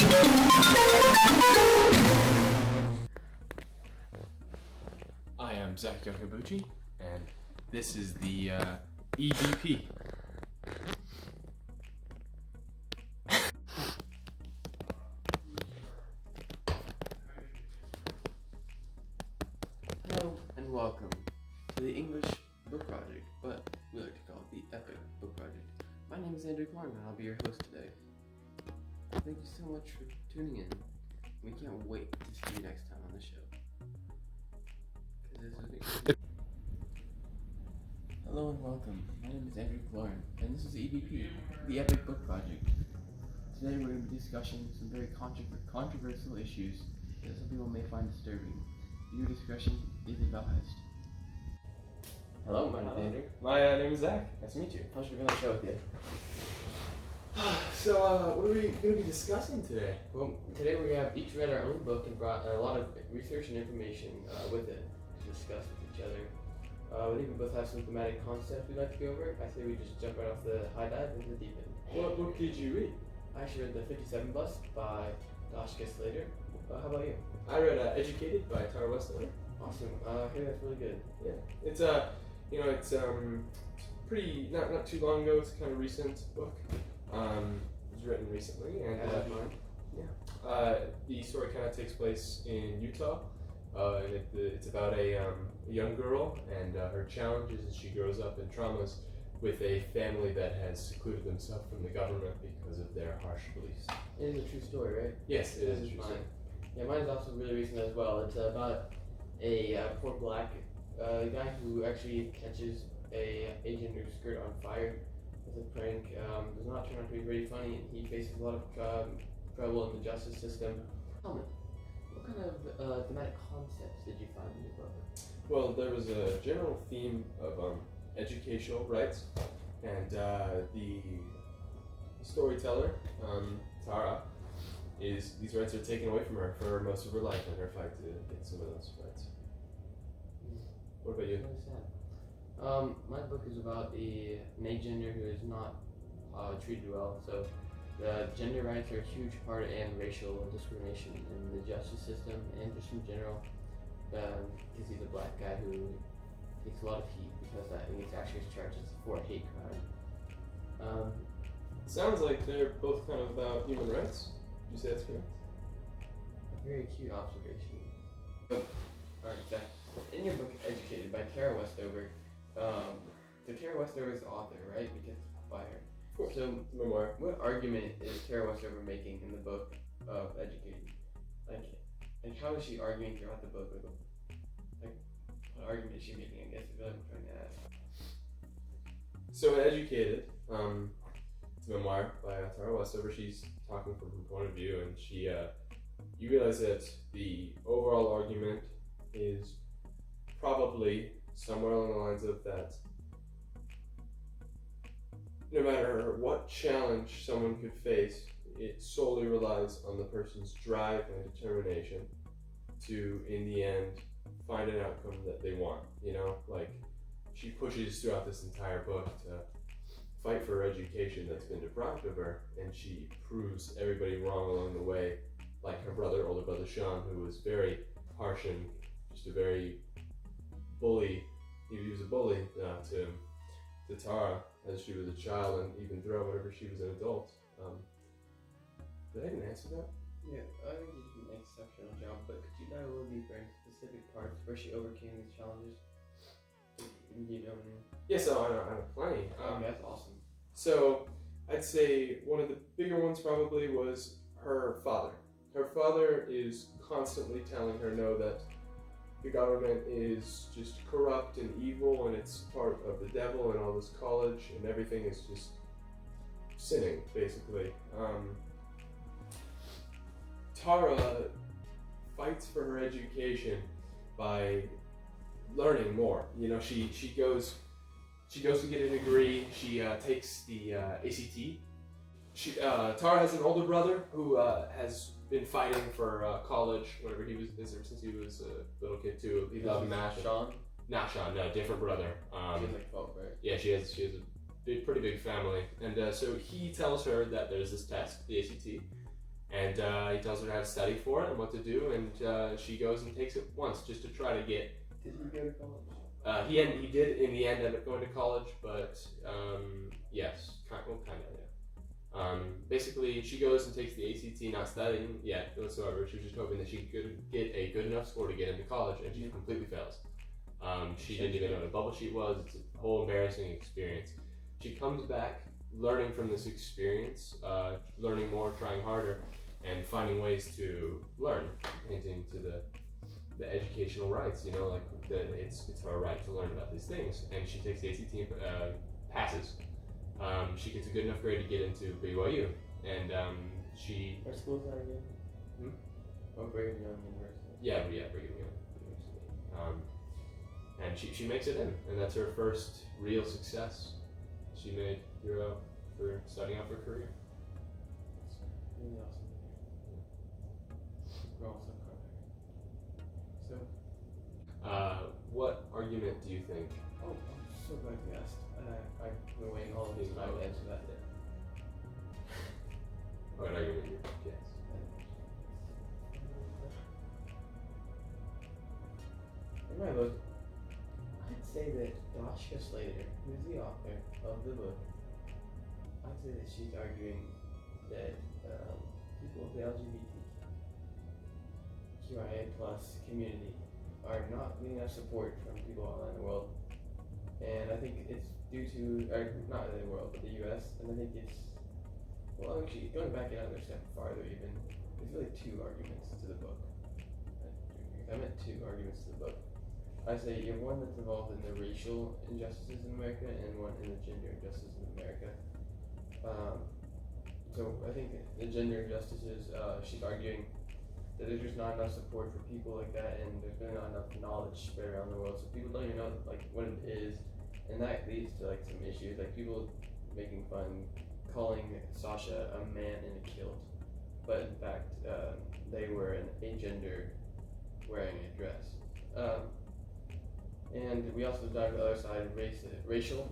I am Zach Yokobuchi, and this is the EBP. Hello and welcome to the English Book Project, but we like to call it the Epic Book Project. My name is Andrew Clark and I'll be your host today. Thank you so much for tuning in. We can't wait to see you next time on the show. Hello and welcome. My name is Andrew Clark, and this is EBP, the Epic Book Project. Today we're going to be discussing some very controversial issues that some people may find disturbing. Your discretion is advised. Hello, my name is Andrew. My name is Zach. Nice to meet you. How's your going show with you? So, what are we going to be discussing today? Well, today we have each read our own book and brought a lot of research and information with it to discuss with each other. I think we both have some thematic concepts we'd like to go over. I say we just jump right off the high dive into the deep end. What book did you read? I actually read The 57 Bus by Dashka Slater. How about you? I read Educated by Tara Westover. Awesome. I hear that's really good. Yeah, it's it's pretty not too long ago. It's a kind of recent book. It was written recently, and mine. the story kind of takes place in Utah, and it's about a young girl and her challenges as she grows up in traumas with a family that has secluded themselves from the government because of their harsh beliefs. It is a true story, right? Yes, it is a true mine. story. Yeah, mine is also really recent as well. It's about a poor black guy who actually catches a Asian skirt on fire as a prank. Does not turn out to be very funny, and he faces a lot of trouble in the justice system. Tell me, what kind of thematic concepts did you find in your book? Well, there was a general theme of educational rights, and the storyteller, Tara, these rights are taken away from her for most of her life in her fight to get some of those rights. What about you? Really sad. My book is about an agender who is not treated well. So the gender rights are a huge part and racial discrimination in the justice system and just in general. Because he's a black guy who takes a lot of heat because I think it's actually charges for a hate crime. Sounds like they're both kind of about human rights. Would you say that's correct? A very acute observation. Alright, Zach. In your book, Educated by Tara Westover, so Tara Westover is the author, right? Because by her. Of course. So, Memoir. what argument is Tara Westover making in the book of Educated? Like how is she arguing throughout the book? Like, what argument is she making? I guess is what I'm trying to ask. So, Educated, it's a memoir by Tara Westover. She's talking from her point of view, and you realize that the overall argument is probably somewhere along the lines of that no matter what challenge someone could face, it solely relies on the person's drive and determination to, in the end, find an outcome that they want. You know, like she pushes throughout this entire book to fight for her education that's been deprived of her, and she proves everybody wrong along the way, like her older brother Sean, who was very harsh and just a very bully. He was a bully to Tara as she was a child, and even throughout whenever she was an adult. Did I even answer that? Yeah, I think you did an exceptional job, but could you dive a little deeper into specific parts where she overcame these challenges? You know what I mean? Yes, I know plenty. That's awesome. So I'd say one of the bigger ones probably was her father. Her father is constantly telling her no, that the government is just corrupt and evil and it's part of the devil and all this college and everything is just sinning, basically. Tara fights for her education by learning more. You know, she goes to get a degree. She takes the ACT. Tara has an older brother who has been fighting for college whenever he was ever since he was a little kid too. He loved math. Sean? Not Sean, no, different brother. She has like 12, right? Yeah, she has a pretty big family, and so he tells her that there's this test, the ACT, And he tells her how to study for it and what to do, and she goes and takes it once just to try to get. Did he go to college? He did in the end end up going to college, but yes, kind of, yeah. Basically, she goes and takes the ACT, not studying yet whatsoever. She was just hoping that she could get a good enough score to get into college, and she completely fails. She didn't even know what a bubble sheet was. It's a whole embarrassing experience. She comes back, learning from this experience, learning more, trying harder, and finding ways to learn, hinting to the educational rights, like it's her right to learn about these things. And she takes the ACT and passes. She gets a good enough grade to get into BYU, and she. What school is that again? Oh, Brigham Young University. Yeah, Brigham Young University. And she makes it in, and that's her first real success she made throughout for starting out her career. That's really awesome. We're also So, what argument do you think? Oh, I'm so glad you asked. I've been waiting all of this time to answer that. What argument? Yes. In my book, I'd say that Dashka Slater, who's the author of the book, I'd say that she's arguing that people of the LGBTQIA plus community are not getting enough support from people all around the world. And I think it's due to, not the world, but the US, and I think it's, well, actually, going back another step farther even, there's really two arguments to the book. I meant two arguments to the book. I say you have one that's involved in the racial injustices in America and one in the gender injustices in America. So I think the gender injustices, she's arguing that there's just not enough support for people like that, and there's really not enough knowledge spread around the world, so people don't even know like what it is, and that leads to like some issues, like people making fun, calling Sasha a man in a kilt, but in fact they were an agender wearing a dress. And we also dive to the other side, racial.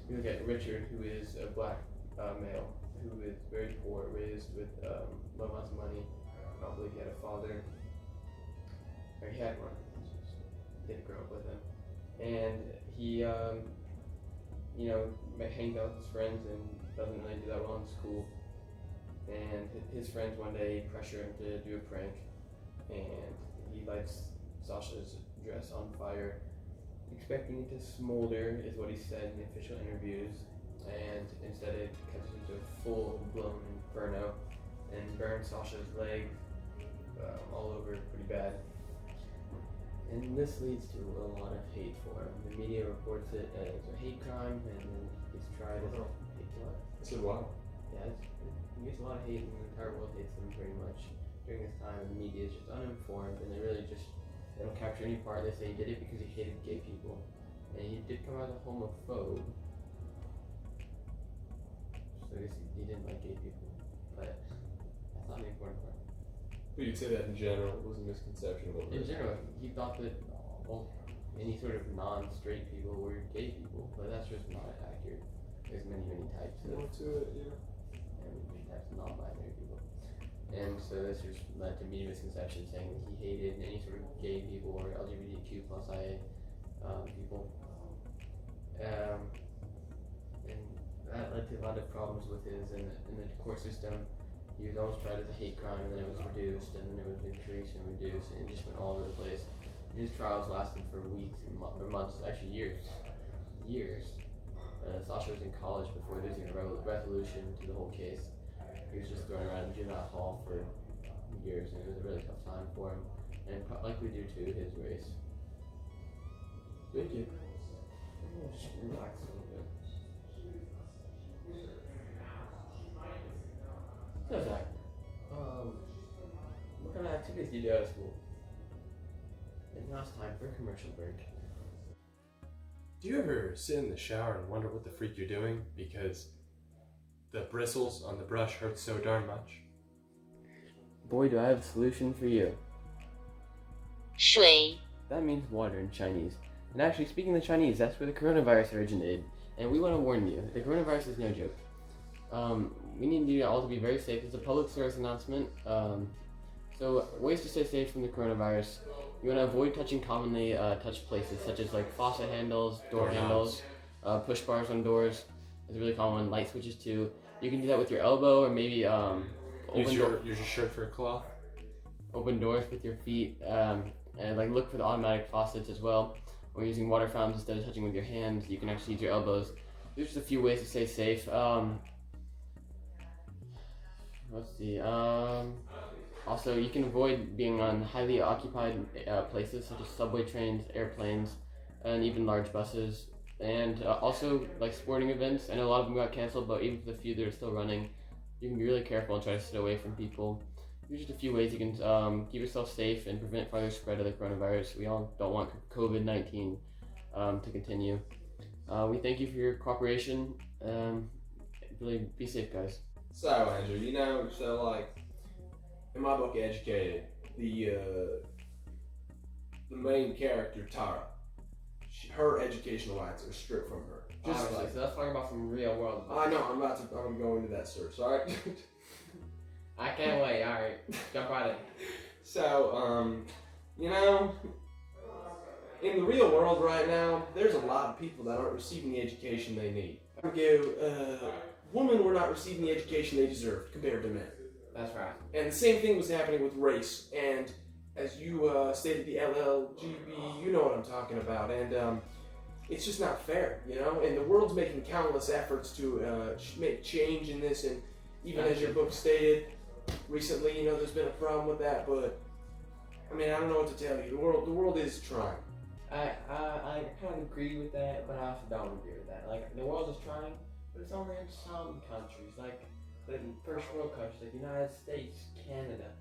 We look at Richard, who is a black male, who is very poor, raised with low amounts of money. I don't believe he had a father, or he had one, just didn't grow up with him. And he, hangs out with his friends and doesn't really do that well in school. And his friends one day pressure him to do a prank, and he lights Sasha's dress on fire, expecting it to smolder, is what he said in the official interviews, and instead it catches into a full-blown inferno and burns Sasha's leg all over pretty bad. And this leads to a lot of hate for him. The media reports it as a hate crime, and then he's tried as a hate crime. I said, wow. Yeah, he gets a lot of hate, and the entire world hates him pretty much during this time. The media is just uninformed, and they don't capture any part. They say he did it because he hated gay people, and he did come out as a homophobe. So I guess he didn't like gay people, but that's not the important part. But you'd say that in general it was a misconception of what In general, he thought that any sort of non-straight people were gay people, but that's just not accurate. There's many types of more to it, yeah. And many types of non-binary people. And so this just led to media misconceptions saying that he hated any sort of gay people or LGBTQ plus IA people. And that led to a lot of problems with his in the court system. He was almost tried as a hate crime, and then it was reduced, and then it was increased and reduced, and it just went all over the place. His trials lasted for weeks or months, actually years. Sasha was in college before losing a resolution to the whole case. He was just thrown around in juvenile hall for years, and it was a really tough time for him, and likely due to his race. Thank you. Just relax a little bit. So Zach, what kind of activities do you do out of school? And now it's time for a commercial break. Do you ever sit in the shower and wonder what the freak you're doing because the bristles on the brush hurt so darn much? Boy, do I have a solution for you. 水 That means water in Chinese. And actually, speaking of Chinese, that's where the coronavirus originated. And we want to warn you, the coronavirus is no joke. we need you all to be very safe. It's a public service announcement. So ways to stay safe from the coronavirus. You want to avoid touching commonly touched places, such as like faucet handles, door handles, push bars on doors. It's a really common one. Light switches too. You can do that with your elbow, or maybe use your shirt for a cloth. Open doors with your feet, and like look for the automatic faucets as well. Or using water fountains instead of touching with your hands, you can actually use your elbows. There's just a few ways to stay safe. Let's see. Also, you can avoid being on highly occupied places such as subway trains, airplanes, and even large buses. And also, like sporting events. I know a lot of them got canceled, but even for the few that are still running, you can be really careful and try to stay away from people. Here's just a few ways you can keep yourself safe and prevent further spread of the coronavirus. We all don't want COVID-19 to continue. We thank you for your cooperation. Really be safe, guys. So, Andrew, like in my book, Educated, the main character, Tara, her educational rights are stripped from her. Just so that's talking about from real world. I know. I'm going to go into that, sir. Sorry. I can't wait. All right, jump right in. So, in the real world right now, there's a lot of people that aren't receiving the education they need. Women were not receiving the education they deserved compared to men. That's right. And the same thing was happening with race. And as you stated, the LLGB, you know what I'm talking about. And it's just not fair, And the world's making countless efforts to make change in this. And even as your book stated, recently, there's been a problem with that. But I don't know what to tell you. The world is trying. I kind of agree with that, but I also don't agree with that. Like, the world is trying, but it's only in some countries, like the first world countries, like the United States, Canada,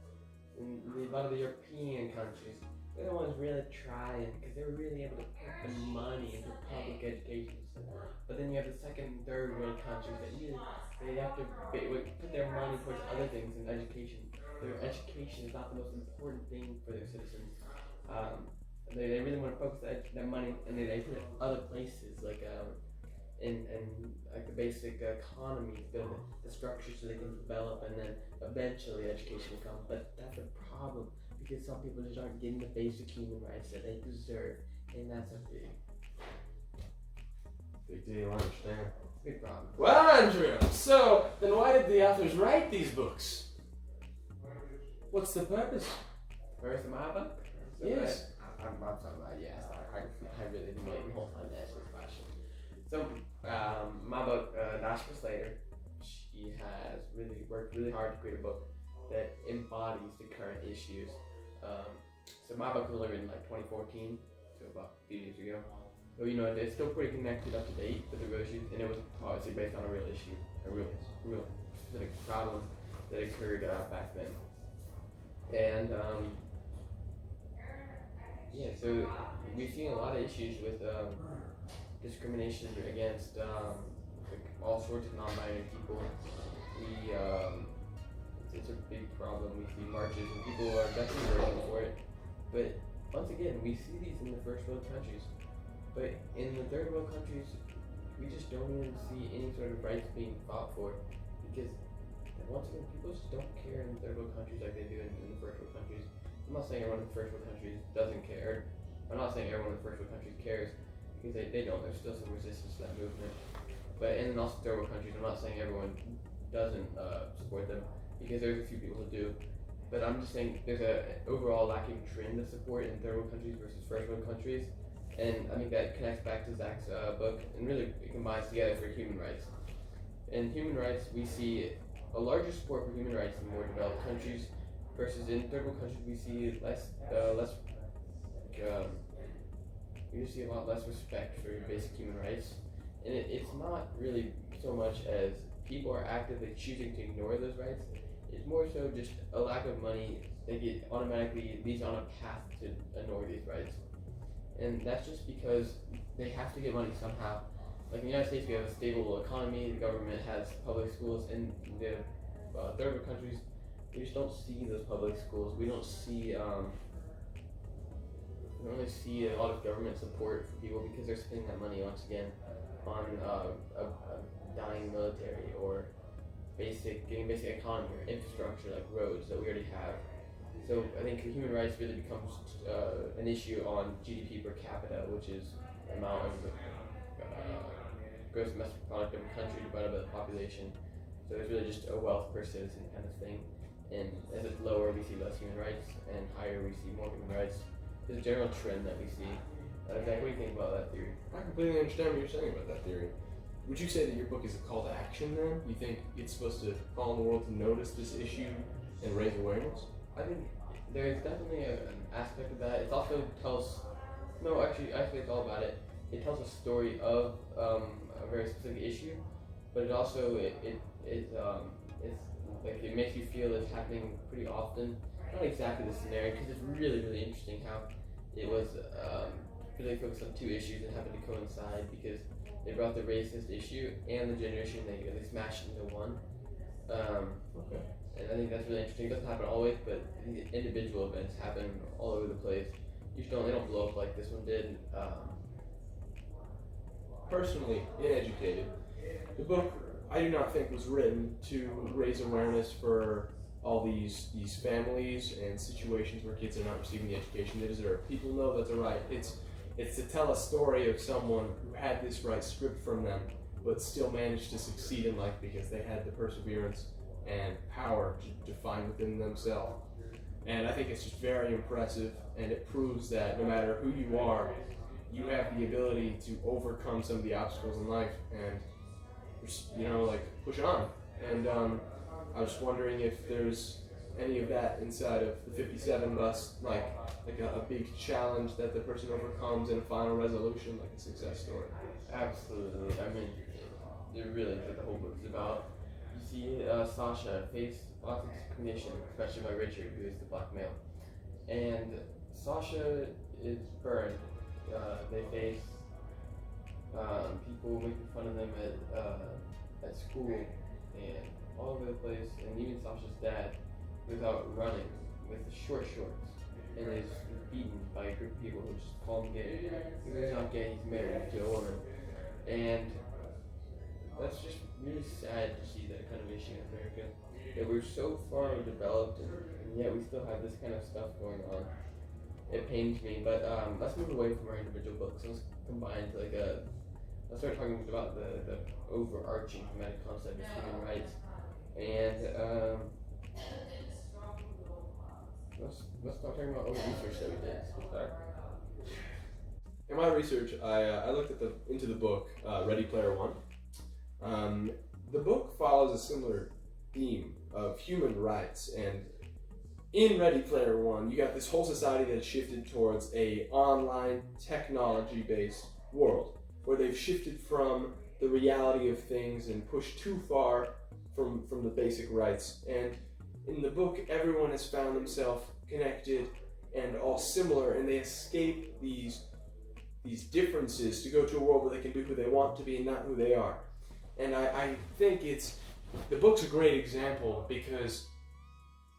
and a lot of the European countries. They're the ones really trying, because they're really able to put the money into public education system. But then you have the second and third world countries that they have to put their money towards other things than education. Their education is not the most important thing for their citizens. They really want to focus that money, and they put it in other places, like in like the basic economy, build the structure so they can develop, and then eventually education will come. But that's a problem, because some people just aren't getting the basic human rights that they deserve, and that's a big deal. I understand. Big problem. Well, Andrew, so then why did the authors write these books? What's the purpose? Where's my book? So yes. I'm talking about, I really been waiting the whole time to answer this question. So, my book, Dash for Slater, she has really worked really hard to create a book that embodies the current issues. So my book was only written like 2014, so about a few years ago. So, it's still pretty connected up to date with the real issues, and it was obviously based on a real issue, a real specific problem that occurred back then. And, so we've seen a lot of issues with discrimination against all sorts of non-binary people. It's a big problem. We see marches, and people are definitely working for it. But once again, we see these in the first world countries. But in the third world countries, we just don't even see any sort of rights being fought for, because once again, people just don't care in the third world countries like they do in the first world countries. I'm not saying everyone in the first world countries doesn't care. I'm not saying everyone in the first world countries cares, because they don't. There's still some resistance to that movement. But in also third world countries, I'm not saying everyone doesn't support them, because there's a few people who do. But I'm just saying there's an overall lacking trend of support in third world countries versus first world countries. And I think that connects back to Zach's book, and really it combines together for human rights. In human rights, we see a larger support for human rights in more developed countries, versus in third world countries we see we just see a lot less respect for basic human rights. And it's not really so much as people are actively choosing to ignore those rights. It's more so just a lack of money that automatically leads on a path to ignore these rights. And that's just because they have to get money somehow. Like in the United States, we have a stable economy, the government has public schools. In the third world countries, we just don't see those public schools. We don't really see a lot of government support for people, because they're spending that money once again on a dying military, or getting basic economy or infrastructure like roads that we already have. So I think human rights really becomes an issue on GDP per capita, which is the amount of gross domestic product of a country divided by the population. So it's really just a wealth per citizen kind of thing. And as it's lower, we see less human rights, and higher, we see more human rights. It's a general trend that we see. Zach, what do you think about that theory? I completely understand what you're saying about that theory. Would you say that your book is a call to action then? You think it's supposed to call on the world to notice this issue and raise awareness? I think there's definitely an aspect of that. It also tells, no, actually it's all about it. It tells a story of a very specific issue, but it also, it's like, it makes you feel it's happening pretty often. Not exactly the scenario, because it's really, really interesting how it was really focused on two issues and happened to coincide because they brought the racist issue and the gender issue and they smashed it into one. Okay. And I think that's really interesting. It doesn't happen always, but individual events happen all over the place. They don't blow up like this one did. Personally uneducated, the book I do not think was written to raise awareness for all these families and situations where kids are not receiving the education they deserve. People know that's a right. It's to tell a story of someone who had this right stripped from them, but still managed to succeed in life because they had the perseverance and power to find within themselves. And I think it's just very impressive, and it proves that no matter who you are, you have the ability to overcome some of the obstacles in life and just, push on. And I was just wondering if there's any of that inside of the 57 bus, like a big challenge that the person overcomes and a final resolution, like a success story. Absolutely. I mean, it really is what the whole book is about. You see Sasha face lots of discrimination, especially by Richard, who is the black male. And Sasha is burned. They face people making fun of them at school and all over the place. And even Sasha's dad was out running with short shorts and is beaten by a group of people who just call him gay. He's not gay, he's married to a woman. And that's just really sad to see that kind of issue in America. That we're so far developed and yet we still have this kind of stuff going on. It pains me, but let's move away from our individual books. Let's combine let's start talking about the overarching thematic concept of human rights. And let's start talking about all the research that we did. So start. In my research, I looked into the book Ready Player One. The book follows a similar theme of human rights, and in Ready Player One, you got this whole society that shifted towards a online technology-based world, where they've shifted from the reality of things and pushed too far from the basic rights. And in the book, everyone has found themselves connected and all similar, and they escape these differences to go to a world where they can be who they want to be and not who they are. And I think the book's a great example because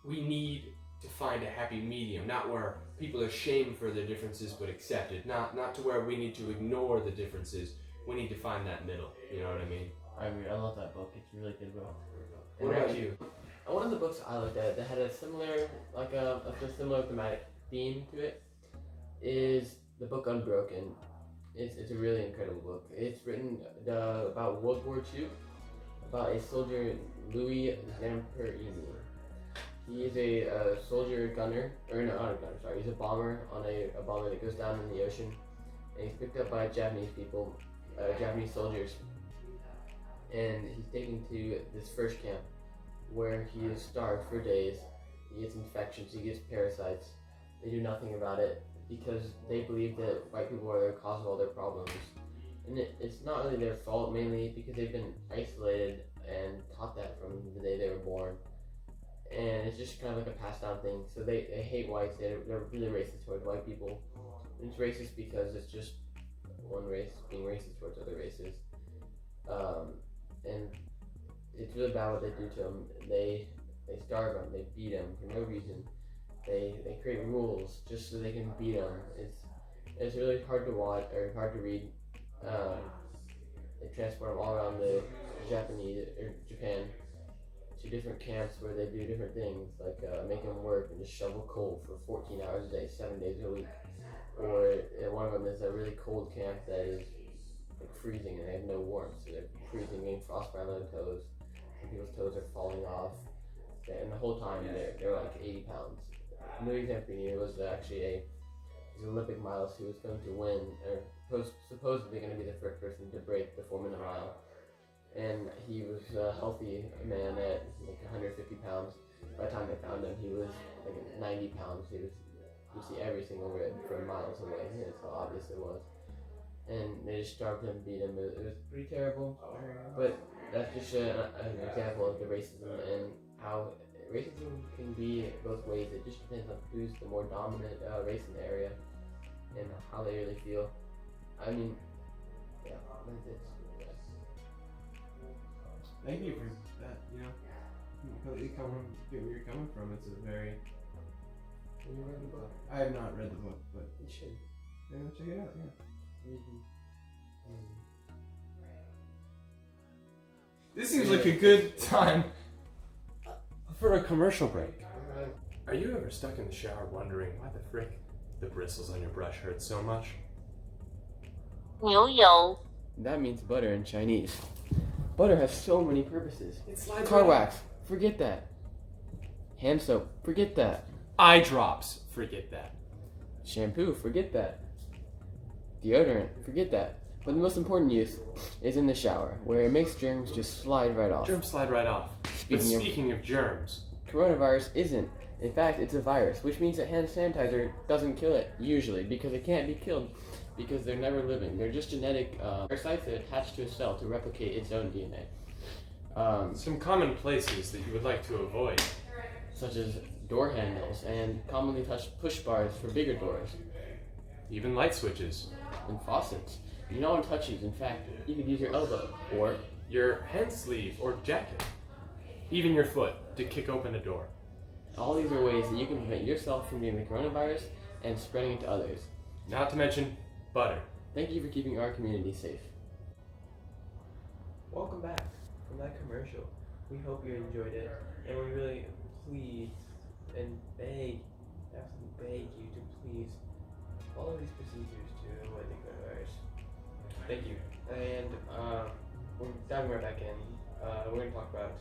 we need to find a happy medium, not where people are shamed for their differences but accepted, not to where we need to ignore the differences. We need to find that middle, you know what I mean? I agree, I love that book, it's a really good book. What about you? One of the books I looked at that had a similar, similar thematic theme to it is the book Unbroken. It's a really incredible book. It's written about World War II, about a soldier, Louis Zamperini. He is a soldier gunner, or no, not a gunner, sorry. He's a bomber on a bomber that goes down in the ocean, and he's picked up by Japanese people, Japanese soldiers, and he's taken to this first camp where he is starved for days. He gets infections, he gets parasites. They do nothing about it because they believe that white people are the cause of all their problems. And it's not really their fault, mainly because they've been isolated and taught that from the day they were born. And it's just kind of like a passed down thing. So they hate whites, they're really racist towards white people. And it's racist because it's just one race being racist towards other races. And it's really bad what they do to them. They starve them, they beat them for no reason. They create rules just so they can beat them. It's really hard to watch or hard to read. They transport them all around the Japan, to different camps where they do different things, like make them work and just shovel coal for 14 hours a day, 7 days a week. Or one of them is a really cold camp that is like freezing and they have no warmth, so they're freezing, getting frostbite on their toes. Some people's toes are falling off, and the whole time they're like 80 pounds. New Hampshire was actually he's an Olympic milestone. He was going to win, or was supposedly going to be the first person to break the 4-minute mile. And he was a healthy man at like 150 pounds. By the time they found him, he was like 90 pounds. You see every single rib from miles away. That's how obvious it was. And they just starved him, beat him. It was pretty terrible. But that's just an example of the racism and how racism can be both ways. It just depends on who's the more dominant race in the area and how they really feel. I mean, yeah, Thank you for that. Completely get where you're coming from. It's a very. Have you read the book? I have not read the book, but You should. maybe I'll check it out. Yeah. This seems like a good time for a commercial break. Are you ever stuck in the shower wondering why the frick the bristles on your brush hurt so much? 牛油 That means butter in Chinese. Butter has so many purposes. It slides Car right wax, forget that. Hand soap, forget that. Eye drops, forget that. Shampoo, forget that. Deodorant, forget that. But the most important use is in the shower, where it makes germs just slide right off. Germs slide right off. Speaking of germs, Coronavirus isn't. In fact, it's a virus, which means that hand sanitizer doesn't kill it, usually, because it can't be killed, because they're never living. They're just genetic parasites that attach to a cell to replicate its own DNA. some common places that you would like to avoid. Such as door handles and commonly touched push bars for bigger doors, Even light switches. and faucets. You don't want to touch these. In fact, you could use your elbow or Your hand sleeve or jacket. Even your foot to kick open a door. all these are ways that you can prevent yourself from getting the coronavirus and spreading it to others. Not to mention butter. Thank you for keeping our community safe. Welcome back from that commercial. We hope you enjoyed it, and we really plead and absolutely beg you to please follow these procedures to avoid the coronavirus. Thank you. And we're diving right back in. We're going to talk about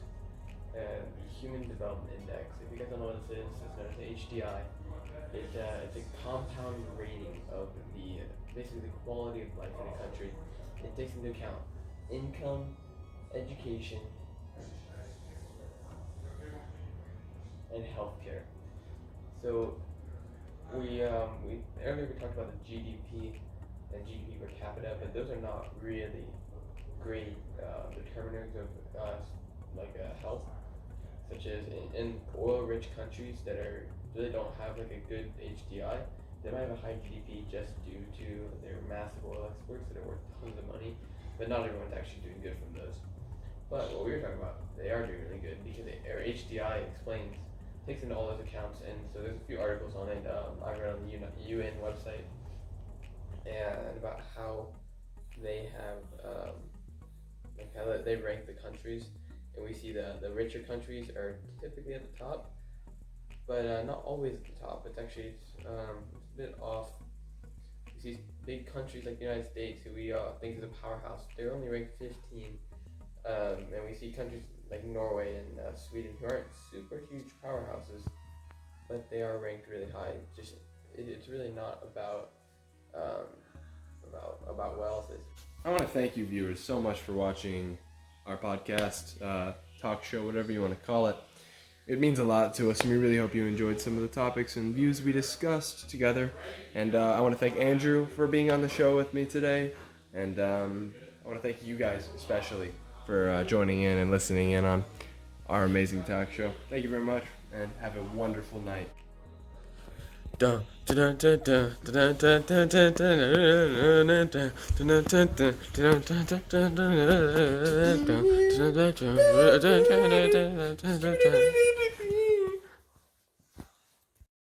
the Human Development Index. If you guys don't know what this is, it's known as the HDI. It's a compound rating of basically the quality of life in a country. It takes into account income, education, and healthcare. So we earlier we talked about the GDP and GDP per capita, but those are not really great determiners of health, such as in oil-rich countries that really don't have like a good HDI. They might have a high GDP just due to their massive oil exports that are worth tons of money, but not everyone's actually doing good from those. But what we were talking about, they are doing really good because their HDI takes into all those accounts, and so there's a few articles on it. I read on the UN website and about how they have how they rank the countries, and we see the richer countries are typically at the top, but not always at the top. It's actually a bit off. We see big countries like the United States, who we think is a powerhouse. They're only ranked 15, and we see countries like Norway and Sweden, who aren't super huge powerhouses, but they are ranked really high. It's really not about wealth. I want to thank you, viewers, so much for watching our podcast, talk show, whatever you want to call it. It means a lot to us, and we really hope you enjoyed some of the topics and views we discussed together. And I want to thank Andrew for being on the show with me today. And I want to thank you guys especially for joining in and listening in on our amazing talk show. Thank you very much, and have a wonderful night.